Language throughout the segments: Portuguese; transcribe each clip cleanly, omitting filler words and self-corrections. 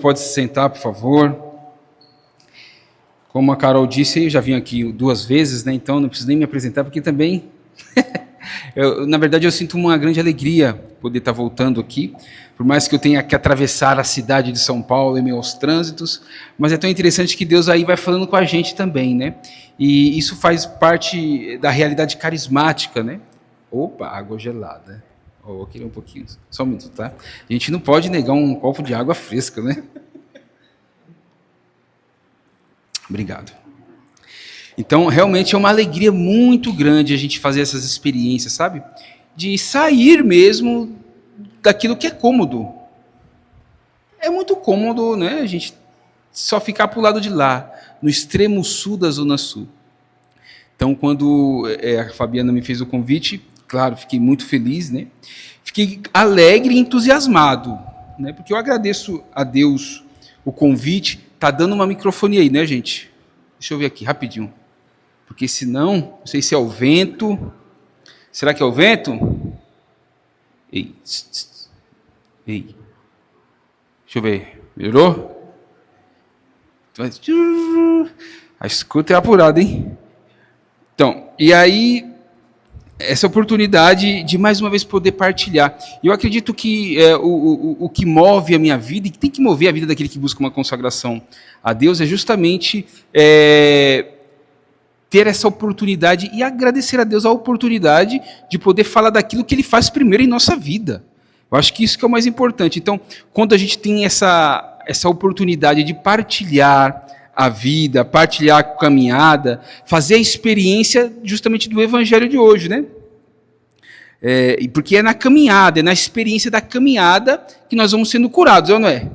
pode se sentar, por favor. Como a Carol disse, eu já vim aqui 2 vezes, né? Então não preciso nem me apresentar, porque também, na verdade, eu sinto uma grande alegria poder estar voltando aqui, por mais que eu tenha que atravessar a cidade de São Paulo em meio aos trânsitos, mas é tão interessante que Deus aí vai falando com a gente também, né? E isso faz parte da realidade carismática, né? Opa, água gelada. Vou querer um pouquinho, só um minuto, tá? A gente não pode negar um copo de água fresca, né? Obrigado. Então, realmente é uma alegria muito grande a gente fazer essas experiências, sabe? De sair mesmo daquilo que é cômodo. É muito cômodo, né? A gente só ficar para o lado de lá, no extremo sul da Zona Sul. Então, quando a Fabiana me fez o convite, claro, fiquei muito feliz, né? Fiquei alegre e entusiasmado, né? Porque eu agradeço a Deus o convite. Tá dando uma microfonia aí, né, gente? Deixa eu ver aqui, rapidinho. Porque senão, não sei se é o vento. Será que é o vento? Ei, ei. Deixa eu ver. Melhorou? A escuta é apurada, hein? Então, e aí, essa oportunidade de mais uma vez poder partilhar. Eu acredito que o que move a minha vida, e que tem que mover a vida daquele que busca uma consagração a Deus, é justamente ter essa oportunidade e agradecer a Deus a oportunidade de poder falar daquilo que Ele faz primeiro em nossa vida. Eu acho que isso que é o mais importante. Então, quando a gente tem essa oportunidade de partilhar a vida, partilhar a caminhada, fazer a experiência justamente do evangelho de hoje, né? Porque é na caminhada, é na experiência da caminhada que nós vamos sendo curados, não é?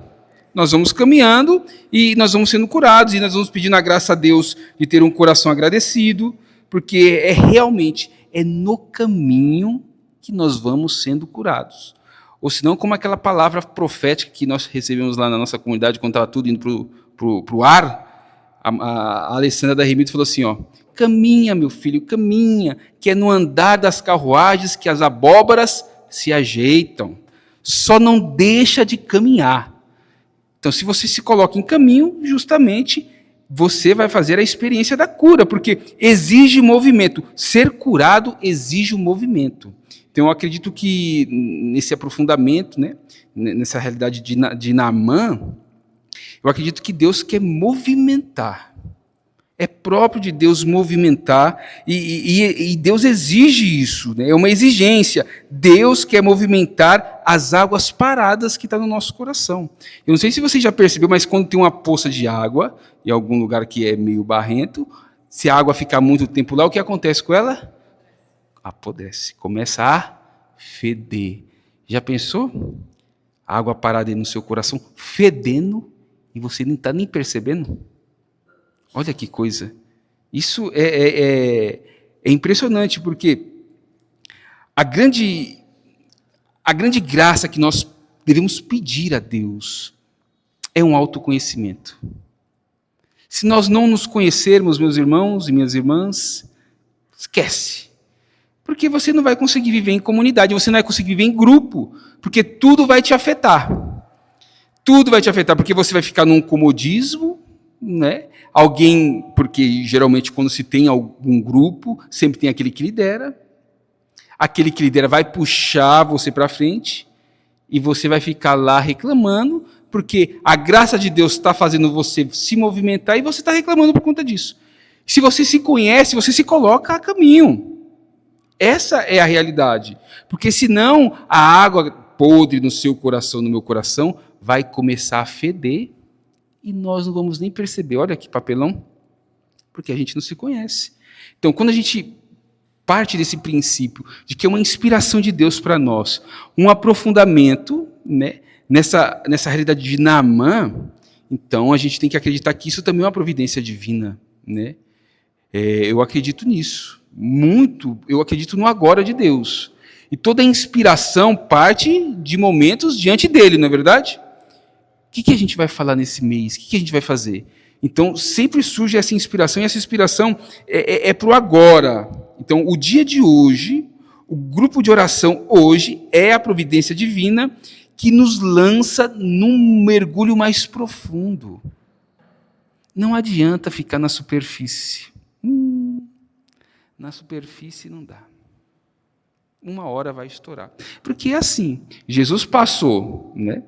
Nós vamos caminhando e nós vamos sendo curados, e nós vamos pedindo a graça a Deus de ter um coração agradecido, porque realmente no caminho que nós vamos sendo curados. Ou senão, como aquela palavra profética que nós recebemos lá na nossa comunidade, quando estava tudo indo para o ar, a Alessandra da Remito falou assim, ó: caminha, meu filho, caminha, que é no andar das carruagens que as abóboras se ajeitam. Só não deixa de caminhar. Então, se você se coloca em caminho, justamente você vai fazer a experiência da cura, porque exige movimento. Ser curado exige um movimento. Então, eu acredito que nesse aprofundamento, né, nessa realidade de Naamã, eu acredito que Deus quer movimentar. É próprio de Deus movimentar, e Deus exige isso, né? É uma exigência. Deus quer movimentar as águas paradas que estão no nosso coração. Eu não sei se você já percebeu, mas quando tem uma poça de água, em algum lugar que é meio barrento, se a água ficar muito tempo lá, o que acontece com ela? Apodrece, começa a feder. Já pensou? A água parada aí no seu coração, fedendo, e você não está nem percebendo? Olha que coisa. Isso é impressionante, porque a grande graça que nós devemos pedir a Deus é um autoconhecimento. Se nós não nos conhecermos, meus irmãos e minhas irmãs, esquece. Porque você não vai conseguir viver em comunidade, você não vai conseguir viver em grupo, porque tudo vai te afetar. Tudo vai te afetar, porque você vai ficar num comodismo, né? Alguém, porque geralmente quando se tem algum grupo, sempre tem aquele que lidera vai puxar você para frente, e você vai ficar lá reclamando, porque a graça de Deus está fazendo você se movimentar, e você está reclamando por conta disso. Se você se conhece, você se coloca a caminho. Essa é a realidade. Porque senão a água podre no seu coração, no meu coração, vai começar a feder, e nós não vamos nem perceber. Olha que papelão, porque a gente não se conhece. Então, quando a gente parte desse princípio de que é uma inspiração de Deus para nós, um aprofundamento, né, nessa realidade de Naamã, então a gente tem que acreditar que isso também é uma providência divina, né? Eu acredito nisso, muito. Eu acredito no agora de Deus. E toda a inspiração parte de momentos diante dele, não é verdade? O que a gente vai falar nesse mês? O que a gente vai fazer? Então, sempre surge essa inspiração, e essa inspiração é para o agora. Então, o dia de hoje, o grupo de oração hoje é a providência divina que nos lança num mergulho mais profundo. Não adianta ficar na superfície. Na superfície não dá. Uma hora vai estourar. Porque é assim, Jesus passou, né?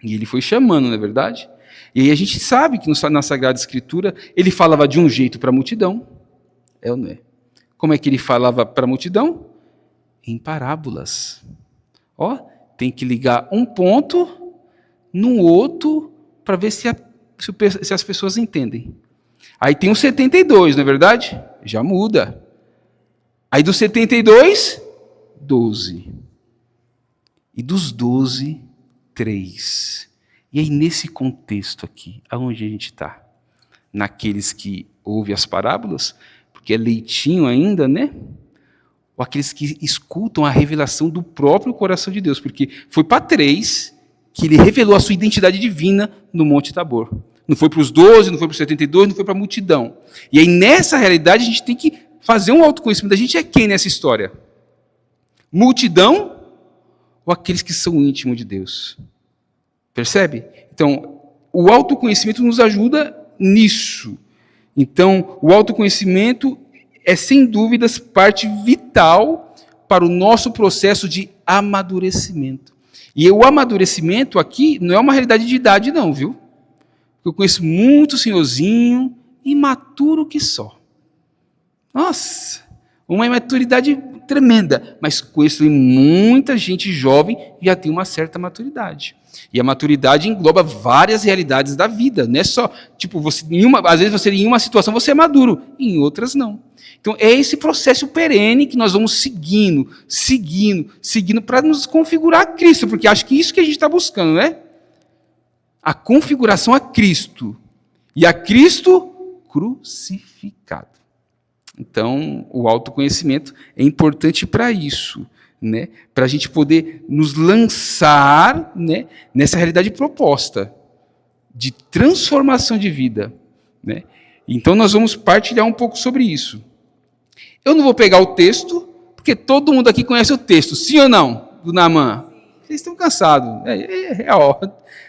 E ele foi chamando, não é verdade? E aí a gente sabe que na Sagrada Escritura ele falava de um jeito para a multidão. É ou não é? Como é que ele falava para a multidão? Em parábolas. Ó, tem que ligar um ponto no outro para ver se as pessoas entendem. Aí tem o 72, não é verdade? Já muda. Aí do 72, 12. E dos 12, 3. E aí nesse contexto aqui, aonde a gente está? Naqueles que ouvem as parábolas, porque é leitinho ainda, né? Ou aqueles que escutam a revelação do próprio coração de Deus, porque foi para 3 que ele revelou a sua identidade divina no Monte Tabor. Não foi para os 12, não foi para os 72, não foi para a multidão. E aí nessa realidade a gente tem que fazer um autoconhecimento. A gente é quem nessa história? Multidão ou aqueles que são íntimos de Deus? Percebe? Então, o autoconhecimento nos ajuda nisso. Então, o autoconhecimento é, sem dúvidas, parte vital para o nosso processo de amadurecimento. E o amadurecimento aqui não é uma realidade de idade, não, viu? Eu conheço muito senhorzinho, imaturo que só. Nossa, uma imaturidade tremenda. Mas conheço muita gente jovem que já tem uma certa maturidade. E a maturidade engloba várias realidades da vida. Não é só, tipo, às vezes você em uma situação você é maduro, em outras não. Então é esse processo perene que nós vamos seguindo para nos configurar a Cristo, porque acho que isso que a gente está buscando, né? A configuração a Cristo. E a Cristo crucificado. Então, o autoconhecimento é importante para isso, né? Para a gente poder nos lançar, né, nessa realidade proposta de transformação de vida, né? Então, nós vamos partilhar um pouco sobre isso. Eu não vou pegar o texto, porque todo mundo aqui conhece o texto, sim ou não, do Naamã? Vocês estão cansados.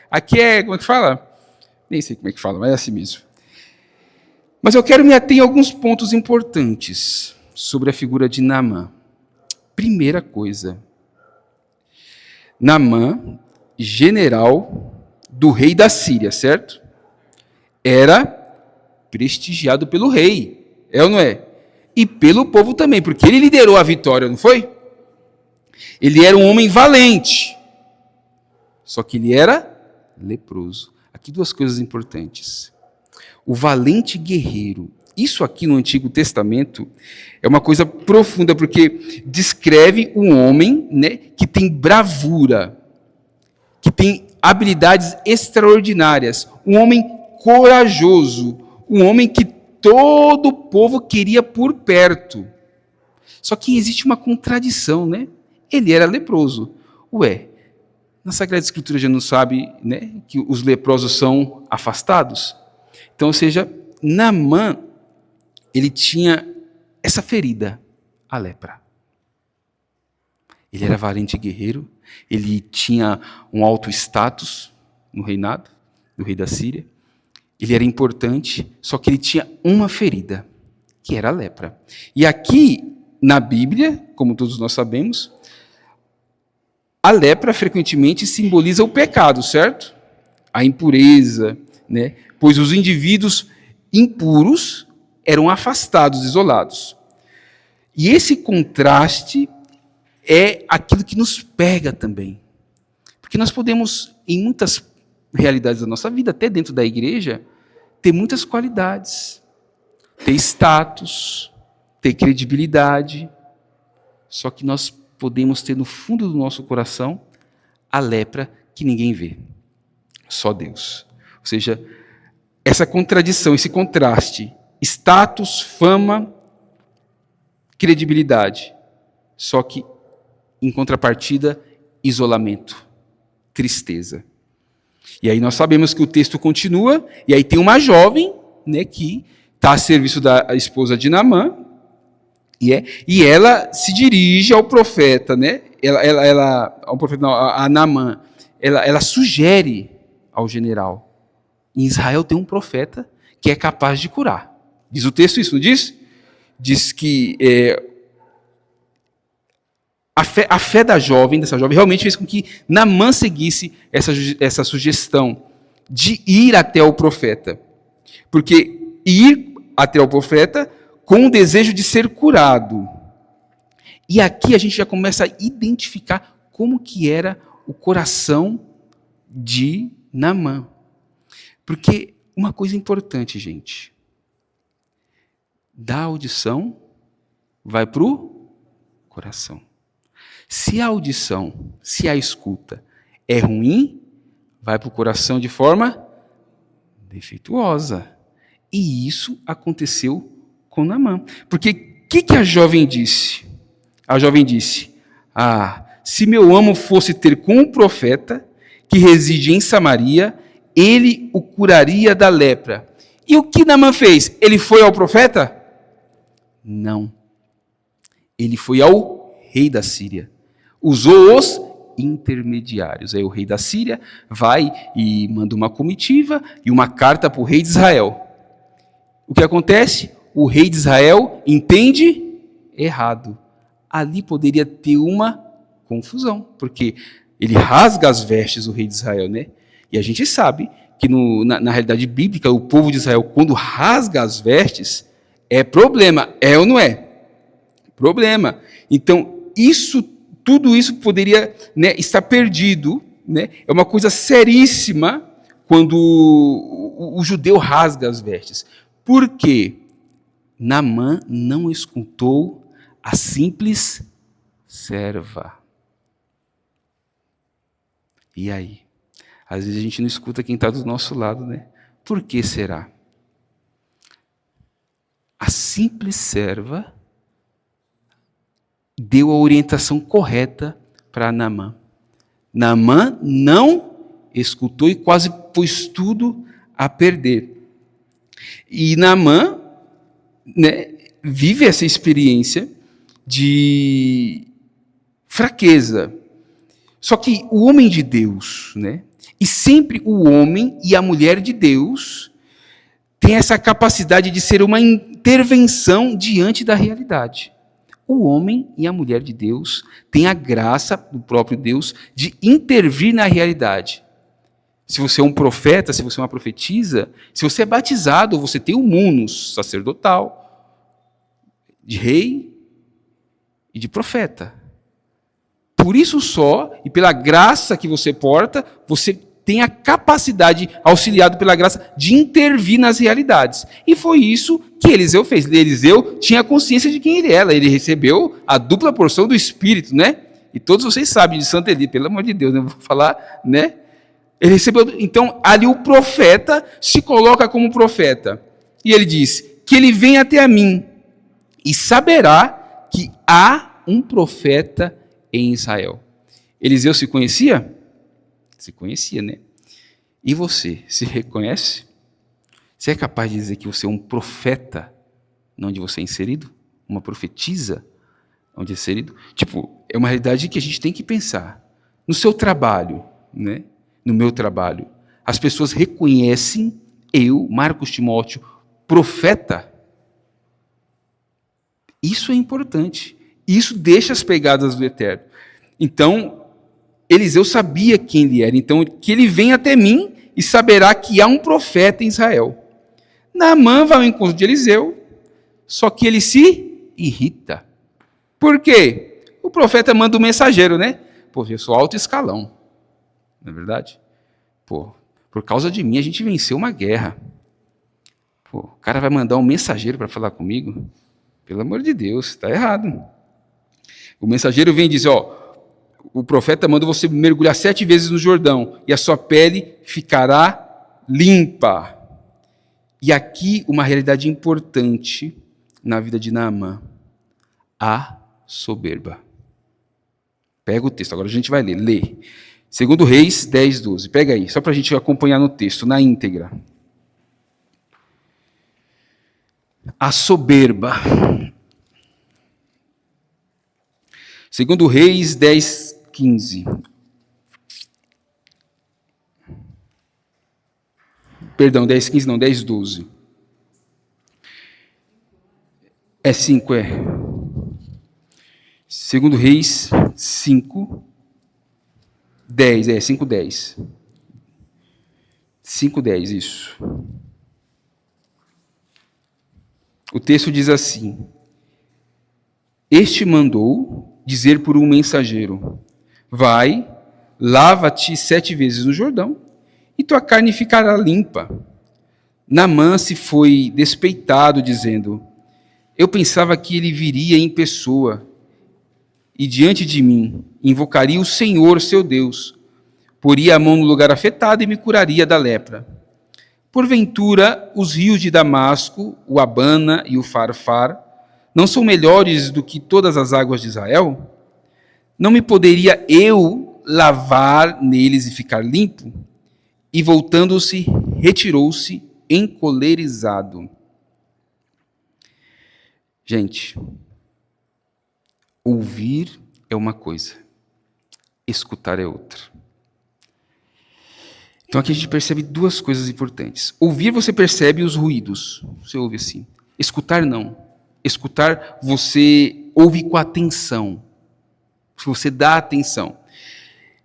Aqui é, como é que fala? Nem sei como é que fala, mas é assim mesmo. Mas eu quero me ater em alguns pontos importantes sobre a figura de Naamã. Primeira coisa, Naamã, general do rei da Síria, certo? Era prestigiado pelo rei, é ou não é? E pelo povo também, porque ele liderou a vitória, não foi? Ele era um homem valente, só que ele era leproso. Aqui duas coisas importantes. O valente guerreiro. Isso aqui no Antigo Testamento é uma coisa profunda, porque descreve um homem, né, que tem bravura, que tem habilidades extraordinárias, um homem corajoso, um homem que todo o povo queria por perto. Só que existe uma contradição, né? Ele era leproso. Na Sagrada Escritura já não sabe, né, que os leprosos são afastados? Então, ou seja, Naamã, ele tinha essa ferida, a lepra. Ele era valente guerreiro, ele tinha um alto status no reinado, do rei da Síria. Ele era importante, só que ele tinha uma ferida, que era a lepra. E aqui, na Bíblia, como todos nós sabemos, a lepra frequentemente simboliza o pecado, certo? A impureza, né? Pois os indivíduos impuros eram afastados, isolados. E esse contraste é aquilo que nos pega também. Porque nós podemos, em muitas realidades da nossa vida, até dentro da igreja, ter muitas qualidades, ter status, ter credibilidade, só que nós podemos ter no fundo do nosso coração a lepra que ninguém vê, só Deus. Ou seja, essa contradição, esse contraste, status, fama, credibilidade, só que em contrapartida, isolamento, tristeza. E aí nós sabemos que o texto continua, e aí tem uma jovem, né, que está a serviço da esposa de Naamã, e ela se dirige ao profeta, né? Ao profeta não, a Naamã. ela sugere ao general: em Israel tem um profeta que é capaz de curar. Diz o texto isso, não diz? Diz que a fé dessa jovem, realmente fez com que Naamã seguisse essa sugestão de ir até o profeta. Porque ir até o profeta com o desejo de ser curado. E aqui a gente já começa a identificar como que era o coração de Naamã. Porque uma coisa importante, gente, da audição vai para o coração. Se a audição, se a escuta é ruim, vai para o coração de forma defeituosa. E isso aconteceu com Naamã. Porque o que a jovem disse? A jovem disse: se meu amo fosse ter com um profeta que reside em Samaria, ele o curaria da lepra. E o que Naamã fez? Ele foi ao profeta? Não. Ele foi ao rei da Síria. Usou os intermediários. Aí o rei da Síria vai e manda uma comitiva e uma carta para o rei de Israel. O que acontece? O rei de Israel entende errado. Ali poderia ter uma confusão, porque ele rasga as vestes, o rei de Israel, né? E a gente sabe que na realidade bíblica, o povo de Israel, quando rasga as vestes, é problema. É ou não é? Problema. Então, tudo isso poderia, né, estar perdido, né? É uma coisa seríssima quando o judeu rasga as vestes. Por quê? Naamã não escutou a simples serva. E aí? Às vezes a gente não escuta quem está do nosso lado, né? Por que será? A simples serva deu a orientação correta para Naamã. Naamã não escutou e quase pôs tudo a perder. E Naamã, né, vive essa experiência de fraqueza. Só que o homem de Deus, né, e sempre o homem e a mulher de Deus tem essa capacidade de ser uma intervenção diante da realidade. O homem e a mulher de Deus têm a graça do próprio Deus de intervir na realidade. Se você é um profeta, se você é uma profetisa, se você é batizado, você tem o munus sacerdotal, de rei e de profeta. Por isso só, e pela graça que você porta, você tem a capacidade, auxiliado pela graça, de intervir nas realidades. E foi isso que Eliseu fez. Eliseu tinha consciência de quem ele era. Ele recebeu a dupla porção do Espírito, né? E todos vocês sabem de Santa Eli, pelo amor de Deus, eu vou falar, né? Ele recebeu. Então, ali o profeta se coloca como profeta. E ele diz que ele vem até a mim e saberá que há um profeta em Israel. Eliseu se conhecia? Se conhecia, né? E você, se reconhece? Você é capaz de dizer que você é um profeta onde você é inserido? Uma profetisa onde é inserido? Tipo, é uma realidade que a gente tem que pensar. No seu trabalho, né? No meu trabalho, as pessoas reconhecem eu, Marcos Timóteo, profeta? Isso é importante. Isso deixa as pegadas do eterno. Então, Eliseu sabia quem ele era. Então, que ele vem até mim e saberá que há um profeta em Israel. Naamã vai ao encontro de Eliseu, só que ele se irrita. Por quê? O profeta manda um mensageiro, né? Pô, eu sou alto escalão. Não é verdade? Pô, por causa de mim a gente venceu uma guerra. Pô, o cara vai mandar um mensageiro para falar comigo? Pelo amor de Deus, está errado. O mensageiro vem e diz, o profeta manda você mergulhar 7 vezes no Jordão e a sua pele ficará limpa. E aqui uma realidade importante na vida de Naamã. A soberba. Pega o texto, agora a gente vai ler. Lê. 2 Reis 10, 12. Pega aí, só para a gente acompanhar no texto, na íntegra. A soberba. 2 Reis 10, 15. Perdão, 10:15 não, 10:12. É 5, é. 2 Reis 5, 10, 5:10. 5:10, isso. O texto diz assim: Este mandou dizer por um mensageiro: Vai, lava-te 7 vezes no Jordão, e tua carne ficará limpa. Naamã se foi despeitado, dizendo: Eu pensava que ele viria em pessoa, e diante de mim invocaria o Senhor, seu Deus, poria a mão no lugar afetado e me curaria da lepra. Porventura, os rios de Damasco, o Abana e o Farfar, não são melhores do que todas as águas de Israel? Não me poderia eu lavar neles e ficar limpo? E voltando-se, retirou-se encolerizado. Gente, ouvir é uma coisa, escutar é outra. Então aqui a gente percebe 2 coisas importantes. Ouvir, você percebe os ruídos, você ouve assim. Escutar, não. Escutar, você ouve com atenção. Você dá atenção.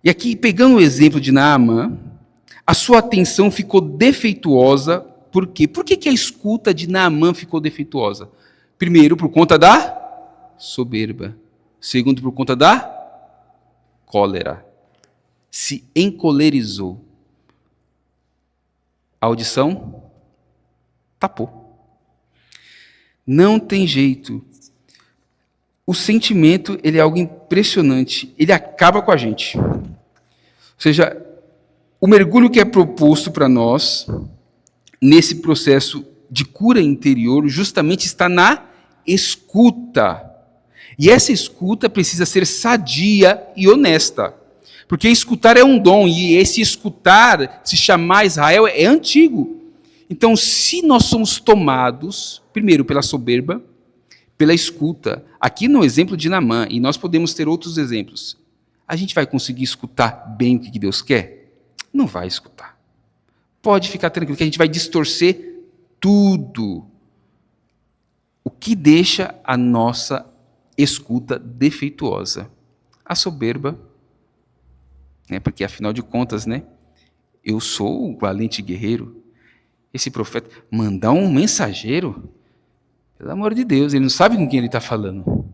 E aqui, pegando o exemplo de Naamã, a sua atenção ficou defeituosa. Por quê? Por que a escuta de Naamã ficou defeituosa? Primeiro, por conta da soberba. Segundo, por conta da cólera. Se encolerizou. A audição tapou. Não tem jeito. O sentimento, ele é algo impressionante. Ele acaba com a gente. Ou seja, o mergulho que é proposto para nós, nesse processo de cura interior, justamente está na escuta. E essa escuta precisa ser sadia e honesta. Porque escutar é um dom, e esse escutar, se chamar Israel, é antigo. Então, se nós somos tomados, primeiro pela soberba, pela escuta, aqui no exemplo de Naamã, e nós podemos ter outros exemplos, a gente vai conseguir escutar bem o que Deus quer? Não vai escutar. Pode ficar tranquilo, que a gente vai distorcer tudo. O que deixa a nossa escuta defeituosa? A soberba. Porque, afinal de contas, eu sou o valente guerreiro. Esse profeta, mandar um mensageiro, pelo amor de Deus, ele não sabe com quem ele está falando.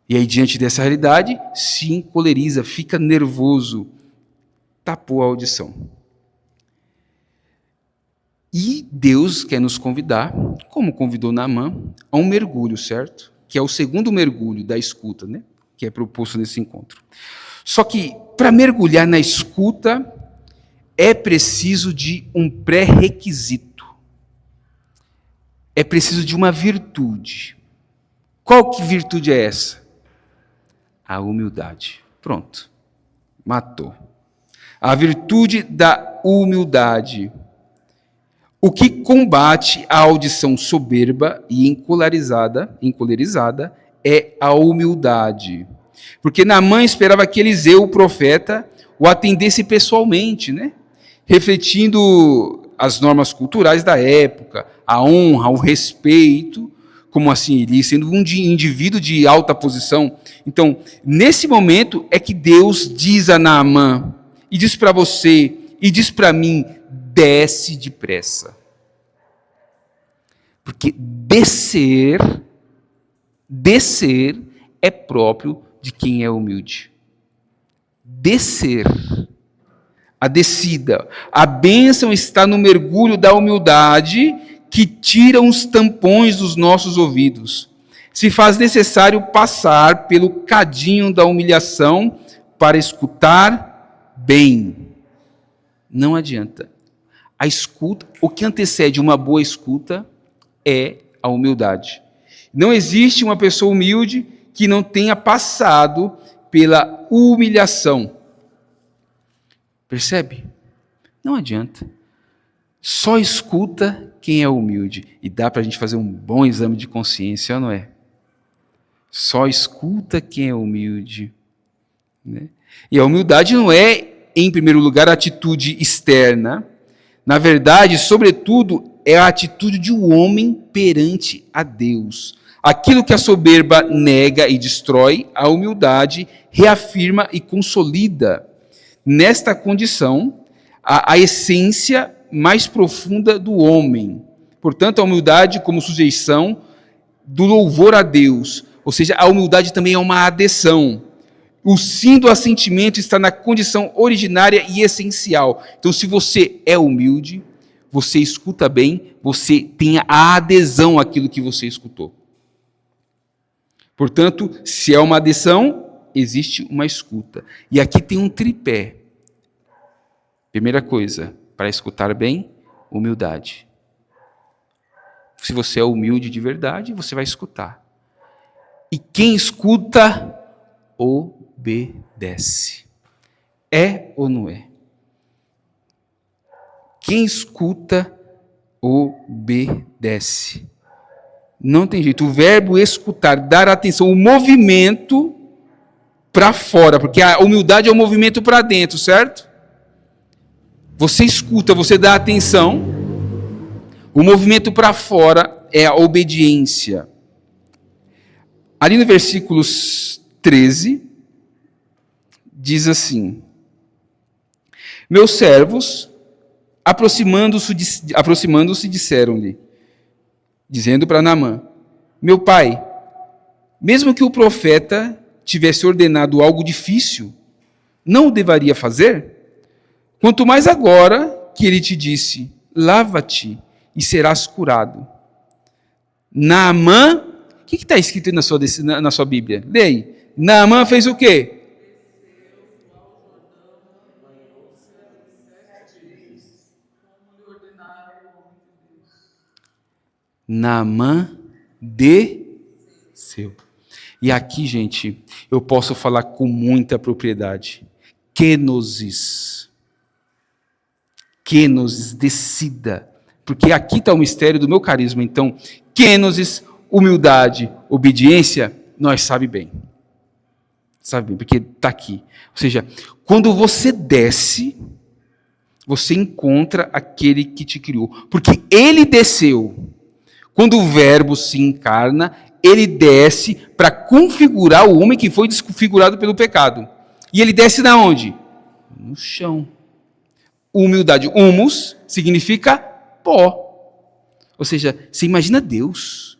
E aí, diante dessa realidade, se encoleriza, fica nervoso, tapou a audição. E Deus quer nos convidar, como convidou Naamã, a um mergulho, certo? Que é o segundo mergulho da escuta, que é proposto nesse encontro. Só que, para mergulhar na escuta, é preciso de um pré-requisito. É preciso de uma virtude. Qual que virtude é essa? A humildade. Pronto. Matou. A virtude da humildade. O que combate a audição soberba e encolerizada é a humildade. Porque Naamã esperava que Eliseu, o profeta, o atendesse pessoalmente, refletindo as normas culturais da época, a honra, o respeito, como assim, ele sendo um indivíduo de alta posição. Então, nesse momento é que Deus diz a Naamã, e diz para você, e diz para mim, desce depressa. Porque descer é próprio de quem é humilde. Descer. A descida. A bênção está no mergulho da humildade que tira os tampões dos nossos ouvidos. Se faz necessário passar pelo cadinho da humilhação para escutar bem. Não adianta. A escuta, o que antecede uma boa escuta é a humildade. Não existe uma pessoa humilde que não tenha passado pela humilhação. Percebe? Não adianta. Só escuta quem é humilde. E dá para a gente fazer um bom exame de consciência, não é? Só escuta quem é humilde. E a humildade não é, em primeiro lugar, a atitude externa, Na verdade, sobretudo, é a atitude de um homem perante a Deus. Aquilo que a soberba nega e destrói, a humildade reafirma e consolida. Nesta condição, a essência mais profunda do homem. Portanto, a humildade como sujeição do louvor a Deus. Ou seja, a humildade também é uma adesão. O sim do assentimento está na condição originária e essencial. Então, se você é humilde, você escuta bem, você tem a adesão àquilo que você escutou. Portanto, se é uma adesão, existe uma escuta. E aqui tem um tripé. Primeira coisa, para escutar bem, humildade. Se você é humilde de verdade, você vai escutar. E quem escuta, obedece. É ou não é? Quem escuta, obedece. Não tem jeito. O verbo escutar, dar atenção, o movimento para fora, porque a humildade é o movimento para dentro, certo? Você escuta, você dá atenção. O movimento para fora é a obediência. Ali no versículos 13, diz assim: meus servos, aproximando-se, disseram-lhe, dizendo para Naamã: meu pai, mesmo que o profeta tivesse ordenado algo difícil, não o deveria fazer? Quanto mais agora que ele te disse: lava-te e serás curado. Naamã, o que está escrito na sua Bíblia? Lê aí. Naamã fez o quê? Naamã desceu. E aqui, gente, eu posso falar com muita propriedade. Kenosis, decida. Porque aqui está o mistério do meu carisma. Então, kenosis, humildade, obediência, nós sabe bem. Sabe bem, porque está aqui. Ou seja, quando você desce, você encontra aquele que te criou. Porque ele desceu. Quando o verbo se encarna, ele desce para configurar o homem que foi desconfigurado pelo pecado. E ele desce da onde? No chão. Humildade. Humus significa pó. Ou seja, você imagina Deus,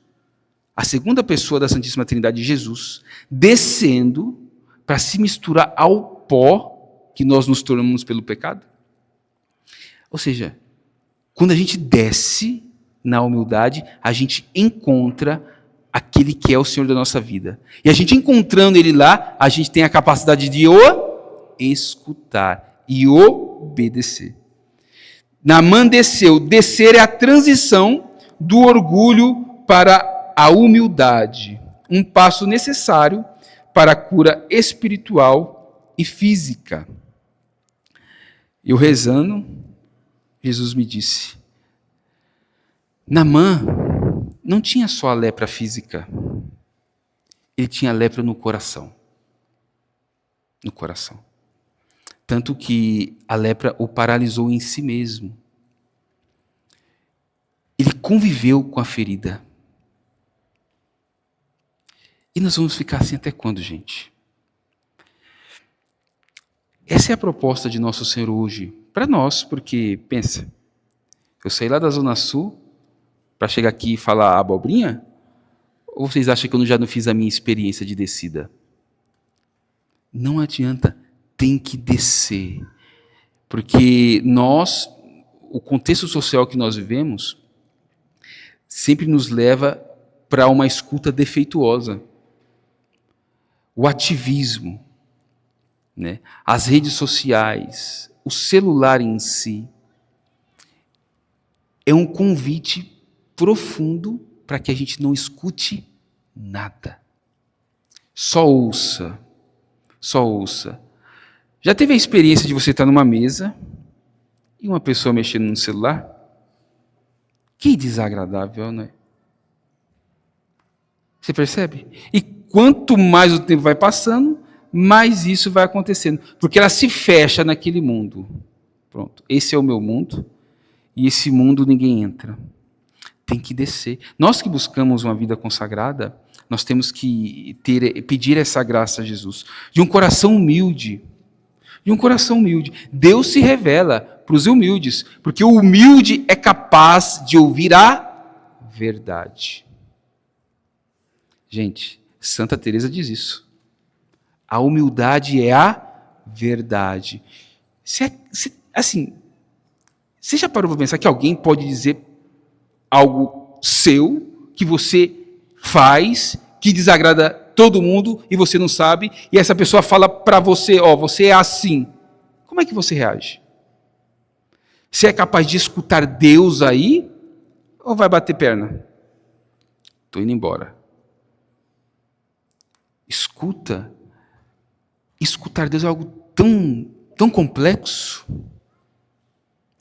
a segunda pessoa da Santíssima Trindade, Jesus, descendo para se misturar ao pó que nós nos tornamos pelo pecado? Ou seja, quando a gente desce na humildade, a gente encontra aquele que é o Senhor da nossa vida. E a gente encontrando Ele lá, a gente tem a capacidade de o escutar e obedecer. Naamã desceu. Descer é a transição do orgulho para a humildade. Um passo necessário para a cura espiritual e física. Eu rezando, Jesus me disse: Naamã não tinha só a lepra física, ele tinha lepra no coração. No coração. Tanto que a lepra o paralisou em si mesmo. Ele conviveu com a ferida. E nós vamos ficar assim até quando, gente? Essa é a proposta de Nosso Senhor hoje, para nós, porque, pensa, eu saí lá da Zona Sul para chegar aqui e falar abobrinha? Ou vocês acham que eu já não fiz a minha experiência de descida? Não adianta, tem que descer. Porque nós, o contexto social que nós vivemos, sempre nos leva para uma escuta defeituosa. O ativismo, né? As redes sociais, o celular em si, é um convite profundo para que a gente não escute nada. Só ouça. Só ouça. Já teve a experiência de você estar numa mesa e uma pessoa mexendo no celular? Que desagradável, não é? Você percebe? E quanto mais o tempo vai passando, mais isso vai acontecendo. Porque ela se fecha naquele mundo. Pronto, esse é o meu mundo. e esse mundo ninguém entra. Tem que descer. Nós que buscamos uma vida consagrada, nós temos que pedir essa graça a Jesus, de um coração humilde. De um coração humilde. Deus se revela para os humildes, porque o humilde é capaz de ouvir a verdade. Gente, Santa Teresa diz isso. A humildade é a verdade. Assim, você já parou para pensar que alguém pode dizer algo seu, que você faz, que desagrada todo mundo e você não sabe, e essa pessoa fala para você, você é assim. Como é que você reage? Você é capaz de escutar Deus aí ou vai bater perna? Estou indo embora. Escutar Deus é algo tão complexo,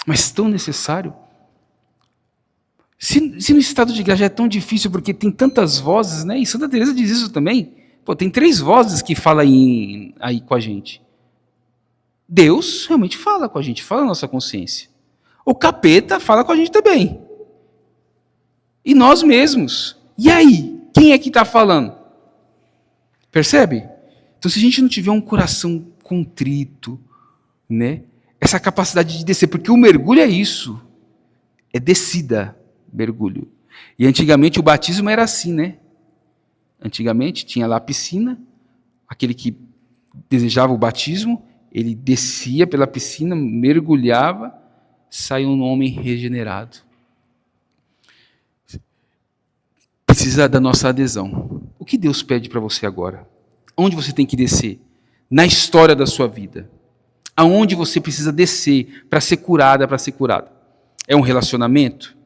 mas tão necessário. Se no estado de graça é tão difícil porque tem tantas vozes, né? E Santa Teresa diz isso também. Tem 3 vozes que falam aí com a gente. Deus realmente fala com a gente, fala na nossa consciência. O capeta fala com a gente também. E nós mesmos. E aí? Quem é que está falando? Percebe? Então, se a gente não tiver um coração contrito, né? Essa capacidade de descer, porque o mergulho é isso. É descida. Mergulho. E antigamente o batismo era assim, né? Antigamente tinha lá a piscina, aquele que desejava o batismo, ele descia pela piscina, mergulhava, saía um homem regenerado. Precisa da nossa adesão. O que Deus pede para você agora? Onde você tem que descer? Na história da sua vida. Aonde você precisa descer para ser curada, para ser curado? É um relacionamento?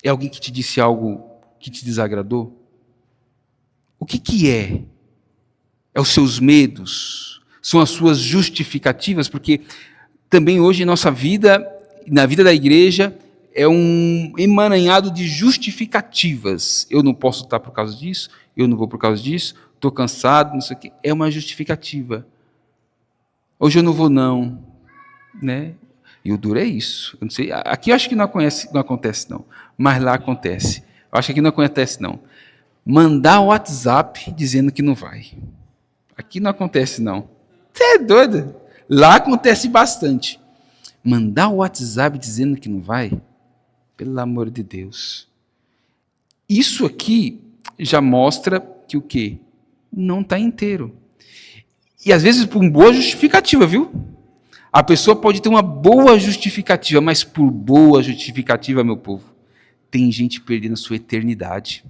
É alguém que te disse algo que te desagradou? O que é? É os seus medos? São as suas justificativas? Porque também hoje em nossa vida, na vida da igreja, é um emaranhado de justificativas. Eu não posso estar por causa disso, eu não vou por causa disso, estou cansado, não sei o quê. É uma justificativa. Hoje eu não vou não, né? E o duro é isso. Eu não sei, aqui eu acho que não acontece não, mas lá acontece. Eu acho que aqui não acontece não. Mandar o WhatsApp dizendo que não vai. Aqui não acontece não. Você é doido? Lá acontece bastante. Mandar o WhatsApp dizendo que não vai? Pelo amor de Deus. Isso aqui já mostra que o quê? Não está inteiro. E às vezes por uma boa justificativa, viu? A pessoa pode ter uma boa justificativa, mas por boa justificativa, meu povo, tem gente perdendo a sua eternidade.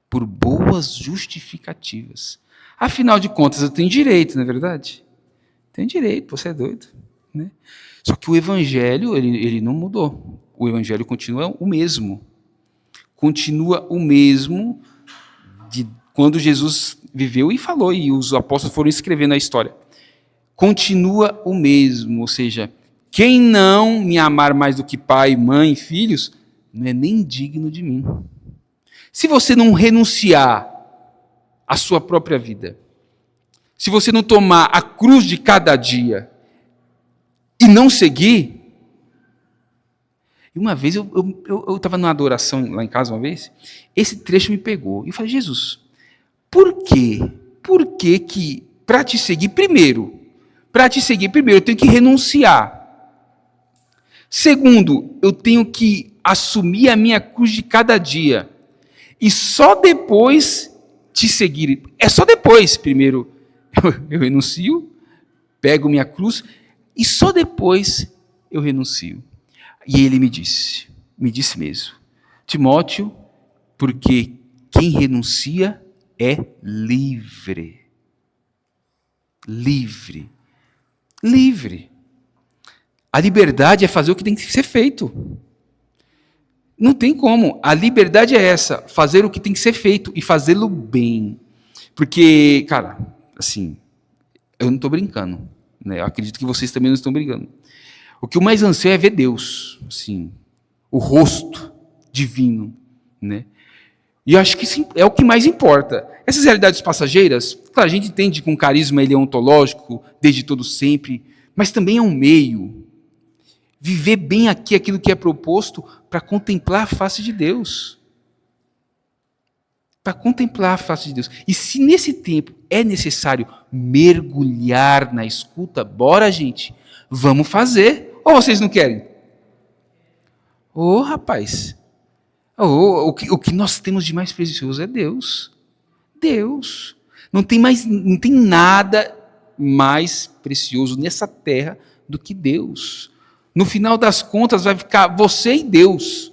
Por boas justificativas. Afinal de contas, eu tenho direito, não é verdade? Tenho direito, você é doido. Né? Só que o Evangelho, ele não mudou. O Evangelho continua o mesmo. Continua o mesmo de quando Jesus viveu e falou, e os apóstolos foram escrevendo a história. Continua o mesmo, ou seja, quem não me amar mais do que pai, mãe, filhos, não é nem digno de mim. Se você não renunciar à sua própria vida, se você não tomar a cruz de cada dia e não seguir. E uma vez eu estava numa adoração lá em casa uma vez, esse trecho me pegou. E eu falei, Jesus, por quê? Por que que para te seguir primeiro eu tenho que renunciar? Segundo, eu tenho que assumir a minha cruz de cada dia. E só depois te seguir. É só depois, primeiro eu renuncio, pego minha cruz, e só depois eu renuncio. E ele me disse mesmo, Timóteo, porque quem renuncia é livre. Livre. Livre. A liberdade é fazer o que tem que ser feito. Não tem como. A liberdade é essa, fazer o que tem que ser feito e fazê-lo bem. Porque, cara, assim, eu não estou brincando. Né? Eu acredito que vocês também não estão brincando. O que eu mais anseio é ver Deus, assim, o rosto divino. Né? E eu acho que isso é o que mais importa. Essas realidades passageiras, claro, a gente entende que um carisma ele é ontológico, desde todo sempre, mas também é um meio. viver bem aqui aquilo que é proposto para contemplar a face de Deus. Para contemplar a face de Deus. E se nesse tempo é necessário mergulhar na escuta, bora, gente, vamos fazer. Ou vocês não querem? Rapaz, o que nós temos de mais precioso é Deus. Deus. Não tem nada mais precioso nessa terra do que Deus. No final das contas vai ficar você e Deus.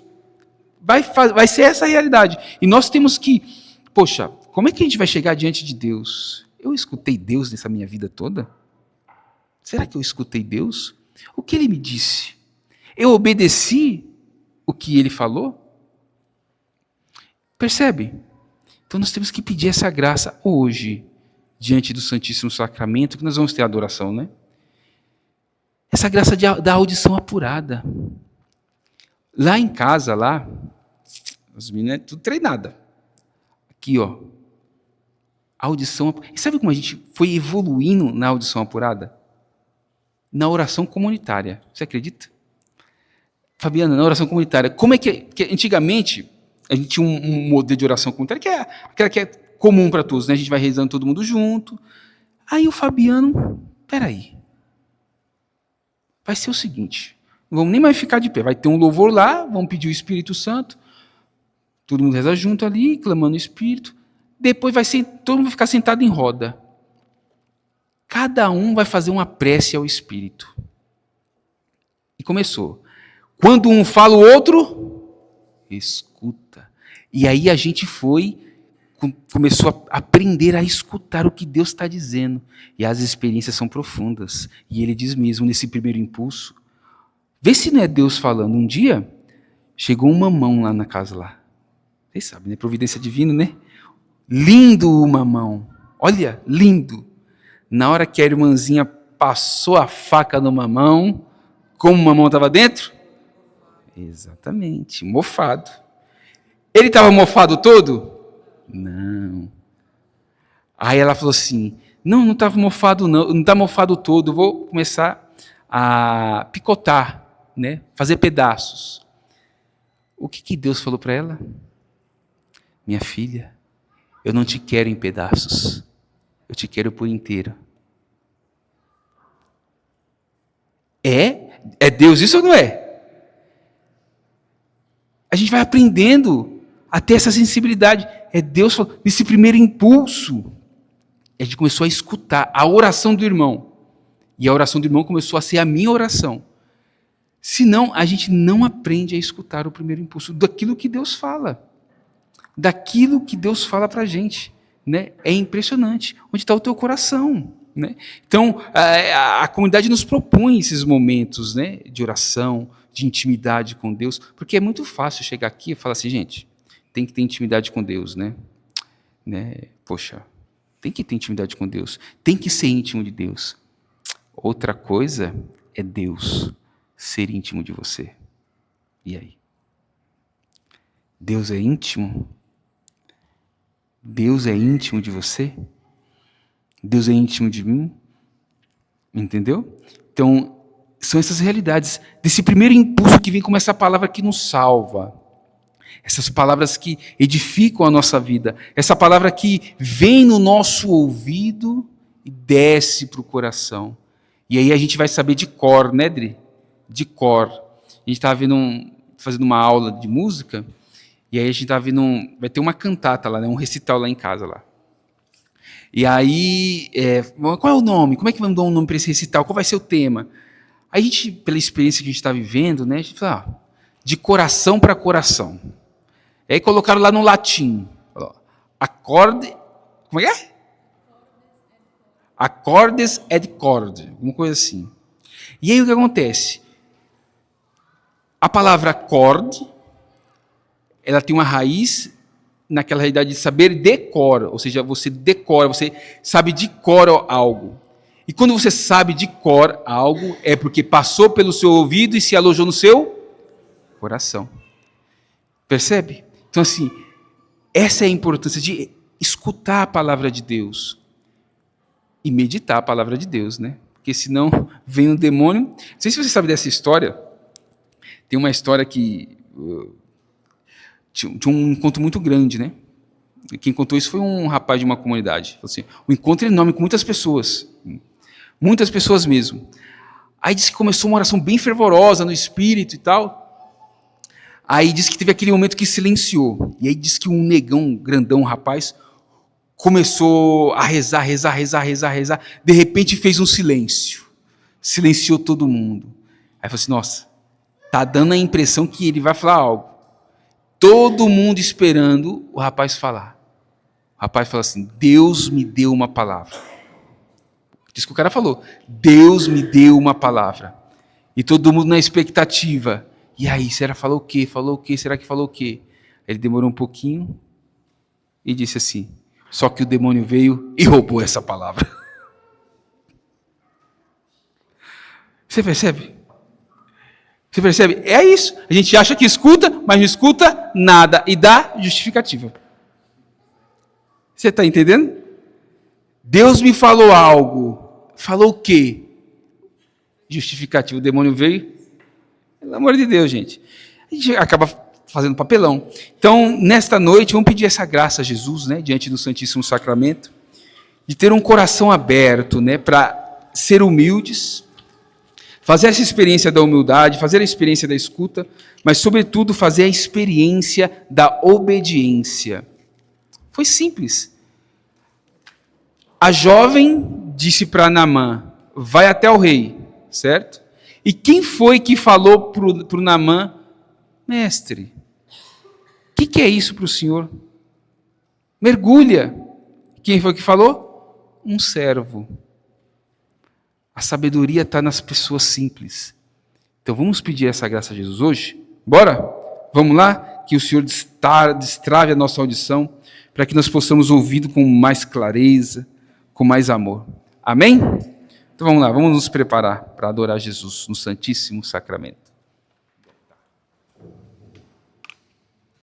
Vai ser essa a realidade. E nós temos que, poxa, como é que a gente vai chegar diante de Deus? Eu escutei Deus nessa minha vida toda? Será que eu escutei Deus? O que Ele me disse? Eu obedeci o que Ele falou? Percebe? Então nós temos que pedir essa graça hoje, diante do Santíssimo Sacramento, que nós vamos ter adoração, né? Essa graça da audição apurada. Lá em casa, as meninas é tudo treinada. Aqui, ó. Audição. E sabe como a gente foi evoluindo na audição apurada? Na oração comunitária. Você acredita? Fabiana, na oração comunitária. Como é que antigamente a gente tinha um modelo de oração comunitária que é aquela que é comum para todos, né? A gente vai rezando todo mundo junto. Aí o Fabiano, peraí. Vai ser o seguinte, não vamos nem mais ficar de pé, vai ter um louvor lá, vamos pedir o Espírito Santo, todo mundo reza junto ali, clamando o Espírito, depois todo mundo vai ficar sentado em roda. Cada um vai fazer uma prece ao Espírito. E começou. Quando um fala, o outro escuta. E aí a gente começou a aprender a escutar o que Deus está dizendo. E as experiências são profundas. E Ele diz mesmo, nesse primeiro impulso, vê se não é Deus falando. Um dia, chegou um mamão lá na casa lá. Vocês sabem, né? Providência divina, né? Lindo o mamão. Olha, lindo. Na hora que a irmãzinha passou a faca no mamão, como o mamão estava dentro? Exatamente, mofado. Ele estava mofado todo? Não. Aí ela falou assim, não estava mofado não está mofado todo, vou começar a picotar, né? Fazer pedaços. O que Deus falou para ela? Minha filha, eu não te quero em pedaços, eu te quero por inteiro. É Deus isso ou não é? A gente vai aprendendo a ter essa sensibilidade. É Deus falando, nesse primeiro impulso, a gente começou a escutar a oração do irmão. E a oração do irmão começou a ser a minha oração. Senão, a gente não aprende a escutar o primeiro impulso daquilo que Deus fala. Daquilo que Deus fala para a gente. Né? É impressionante. Onde está o teu coração? Né? Então, a comunidade nos propõe esses momentos, né, de oração, de intimidade com Deus, porque é muito fácil chegar aqui e falar assim, gente, tem que ter intimidade com Deus, né? Poxa, tem que ter intimidade com Deus, tem que ser íntimo de Deus. Outra coisa é Deus ser íntimo de você. E aí? Deus é íntimo? Deus é íntimo de você? Deus é íntimo de mim? Entendeu? Então, são essas realidades, desse primeiro impulso que vem como essa palavra que nos salva. Essas palavras que edificam a nossa vida. Essa palavra que vem no nosso ouvido e desce para o coração. E aí a gente vai saber de cor, né, Dri? De cor. A gente estava fazendo uma aula de música, e aí a gente estava vendo, vai ter uma cantata lá, né, um recital lá em casa. Lá. E aí, qual é o nome? Como é que vamos dar um nome para esse recital? Qual vai ser o tema? Aí a gente, pela experiência que a gente está vivendo, né, a gente fala, de coração para coração. E aí colocaram lá no latim, acorde, como é que é? Accordes et cord, alguma coisa assim. E aí o que acontece? A palavra cord, ela tem uma raiz naquela realidade de saber de cor, ou seja, você decora, você sabe de cor algo. E quando você sabe de cor algo, é porque passou pelo seu ouvido e se alojou no seu coração. Percebe? Então, assim, essa é a importância de escutar a palavra de Deus e meditar a palavra de Deus, né? Porque senão vem um demônio. Não sei se você sabe dessa história, Tem uma história que tinha um encontro muito grande, né? Quem contou isso foi um rapaz de uma comunidade. Falou assim, um encontro enorme com muitas pessoas mesmo. Aí disse que começou uma oração bem fervorosa no espírito e tal. Aí disse que teve aquele momento que silenciou. E aí disse que um negão, grandão, rapaz, começou a rezar. De repente fez um silêncio. Silenciou todo mundo. Aí falou assim, nossa, tá dando a impressão que ele vai falar algo. Todo mundo esperando o rapaz falar. O rapaz falou assim, Deus me deu uma palavra. Diz que o cara falou, Deus me deu uma palavra. E todo mundo na expectativa. E aí, será que falou o quê? Será que falou o quê? Ele demorou um pouquinho e disse assim, só que o demônio veio e roubou essa palavra. Você percebe? Você percebe? É isso. A gente acha que escuta, mas não escuta nada. E dá justificativa. Você está entendendo? Deus me falou algo. Falou o quê? Justificativa. O demônio veio. Pelo amor de Deus, gente. A gente acaba fazendo papelão. Então, nesta noite, vamos pedir essa graça a Jesus, né, diante do Santíssimo Sacramento, de ter um coração aberto, né, para ser humildes, fazer essa experiência da humildade, fazer a experiência da escuta, mas, sobretudo, fazer a experiência da obediência. Foi simples. A jovem disse para Naamã, vai até o rei, certo? E quem foi que falou para o Naamã, mestre, o que é isso para o senhor? Mergulha. Quem foi que falou? Um servo. A sabedoria está nas pessoas simples. Então vamos pedir essa graça a Jesus hoje? Bora? Vamos lá? Que o Senhor destrave a nossa audição, para que nós possamos ouvir com mais clareza, com mais amor. Amém? Então vamos lá, vamos nos preparar para adorar Jesus no Santíssimo Sacramento.